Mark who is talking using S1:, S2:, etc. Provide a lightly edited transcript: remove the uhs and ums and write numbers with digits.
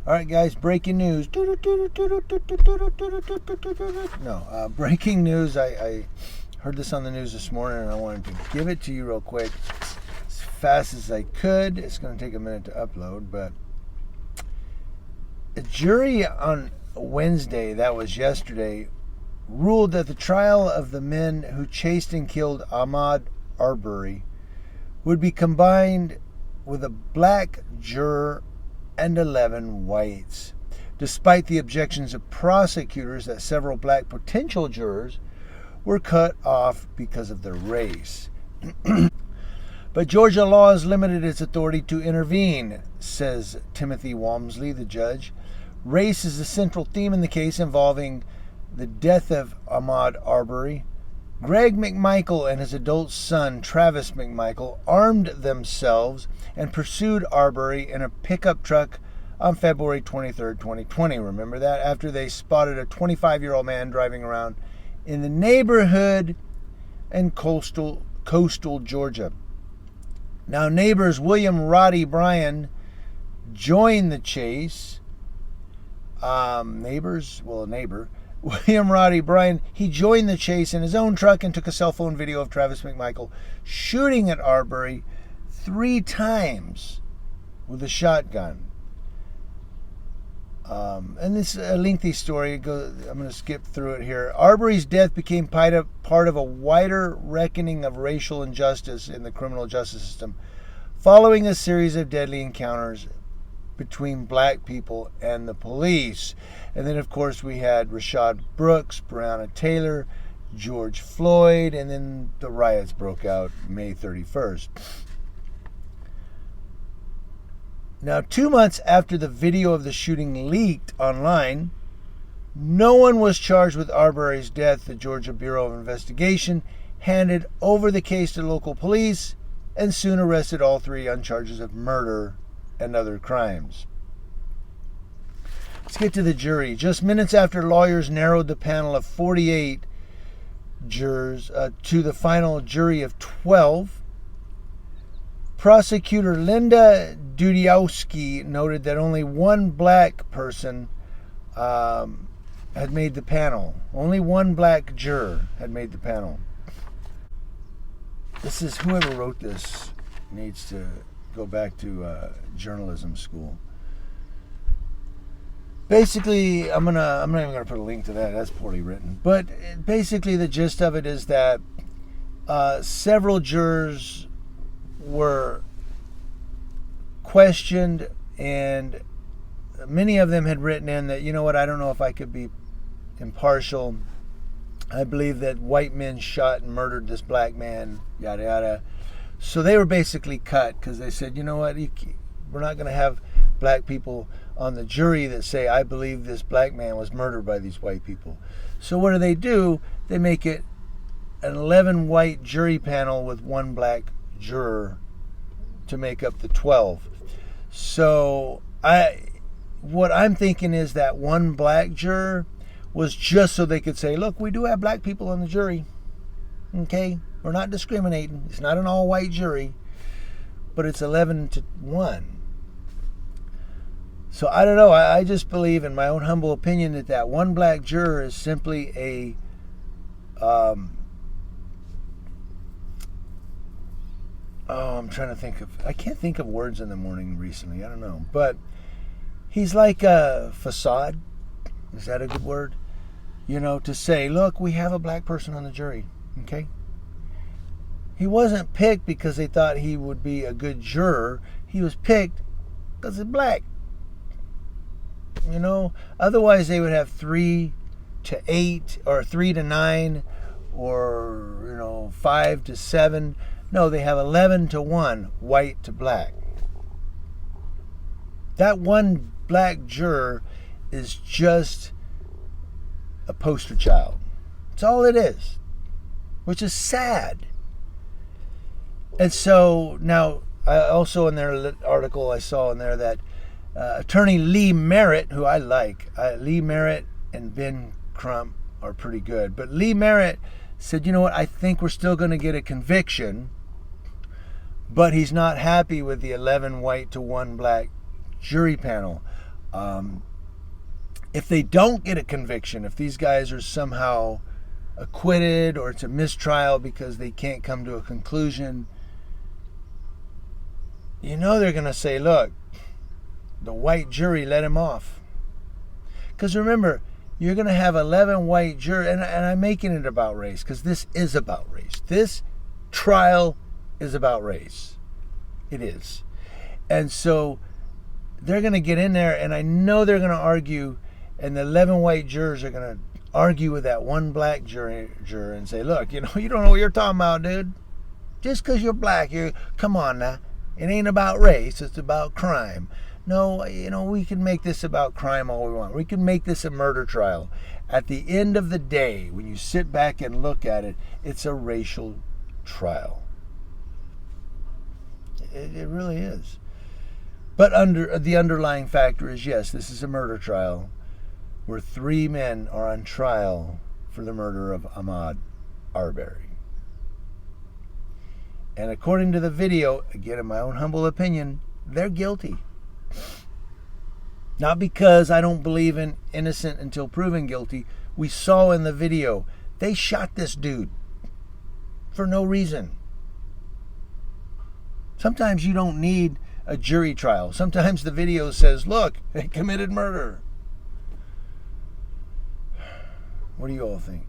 S1: All right, guys, breaking news. No, breaking news. I heard this on the news this morning, and I wanted to give it to you real quick, as fast as I could. It's going to take a minute to upload, but a jury on Wednesday, that was yesterday, ruled that the trial of the men who chased and killed Ahmaud Arbery would be combined with a black juror and 11 whites, despite the objections of prosecutors that several black potential jurors were cut off because of their race. But Georgia law has limited its authority to intervene, says Timothy Walmsley, the judge. Race is the central theme in the case involving the death of Ahmaud Arbery. Greg McMichael and his adult son, Travis McMichael, armed themselves and pursued Arbery in a pickup truck on February 23, 2020. Remember that? After they spotted a 25-year-old man driving around in the neighborhood in coastal Georgia. Now, neighbors William Roddy Bryan joined the chase. William Roddy Bryan, he joined the chase in his own truck and took a cell phone video of Travis McMichael shooting at Arbery 3 times with a shotgun. And this is a lengthy story. I'm going to skip through it here. Arbery's death became part of a wider reckoning of racial injustice in the criminal justice system, following a series of deadly encounters between black people and the police. And then, of course, we had Rashad Brooks, Breonna Taylor, George Floyd, and then the riots broke out May 31st. Now, 2 months after the video of the shooting leaked online, no one was charged with Arbery's death. The Georgia Bureau of Investigation handed over the case to local police and soon arrested all 3 on charges of murder and other crimes. Let's get to the jury. Just minutes after lawyers narrowed the panel of 48 jurors to the final jury of 12, prosecutor Linda Dudiowski noted that only one black person had made the panel. Only one black juror had made the panel. This is, whoever wrote this needs to go back to journalism school. Basically, I'm not even gonna put a link to that. That's poorly written. But basically, the gist of it is that several jurors were questioned, and many of them had written in that, you know what, I don't know if I could be impartial. I believe that white men shot and murdered this black man, yada yada. So they were basically cut because they said, you know what, we're not going to have black people on the jury that say, I believe this black man was murdered by these white people. So what do? They make it an 11 white jury panel with one black juror to make up the 12. So what I'm thinking is that one black juror was just so they could say, look, we do have black people on the jury. Okay? We're not discriminating. It's not an all-white jury, but it's 11-1. So I don't know. I just believe, in my own humble opinion, that one black juror is simply a I'm trying to think of, I can't think of words in the morning recently. I don't know. But he's like a facade. Is that a good word? You know, to say, look, we have a black person on the jury. Okay? He wasn't picked because they thought he would be a good juror. He was picked because he's black. You know, otherwise they would have 3-8 or 3-9 or, 5-7. No, they have 11-1, white to black. That one black juror is just a poster child. That's all it is, which is sad. And so now, also in their article, I saw in there that attorney Lee Merritt, who I like, Lee Merritt and Ben Crump are pretty good. But Lee Merritt said, you know what, I think we're still going to get a conviction, but he's not happy with the 11 white to 1 black jury panel. If they don't get a conviction, if these guys are somehow acquitted or it's a mistrial because they can't come to a conclusion, they're going to say, look, the white jury let him off. Because remember, you're going to have 11 white jurors, and I'm making it about race because this is about race. This trial is about race. It is. And so they're going to get in there, and I know they're going to argue, and the 11 white jurors are going to argue with that one black juror and say, look, you don't know what you're talking about, dude. Just because you're black, come on now. It ain't about race, it's about crime. No, we can make this about crime all we want. We can make this a murder trial. At the end of the day, when you sit back and look at it, it's a racial trial. It really is. But the underlying factor is, yes, this is a murder trial where 3 men are on trial for the murder of Ahmaud Arbery. And according to the video, again, in my own humble opinion, they're guilty. Not because I don't believe in innocent until proven guilty. We saw in the video, they shot this dude for no reason. Sometimes you don't need a jury trial. Sometimes the video says, look, they committed murder. What do you all think?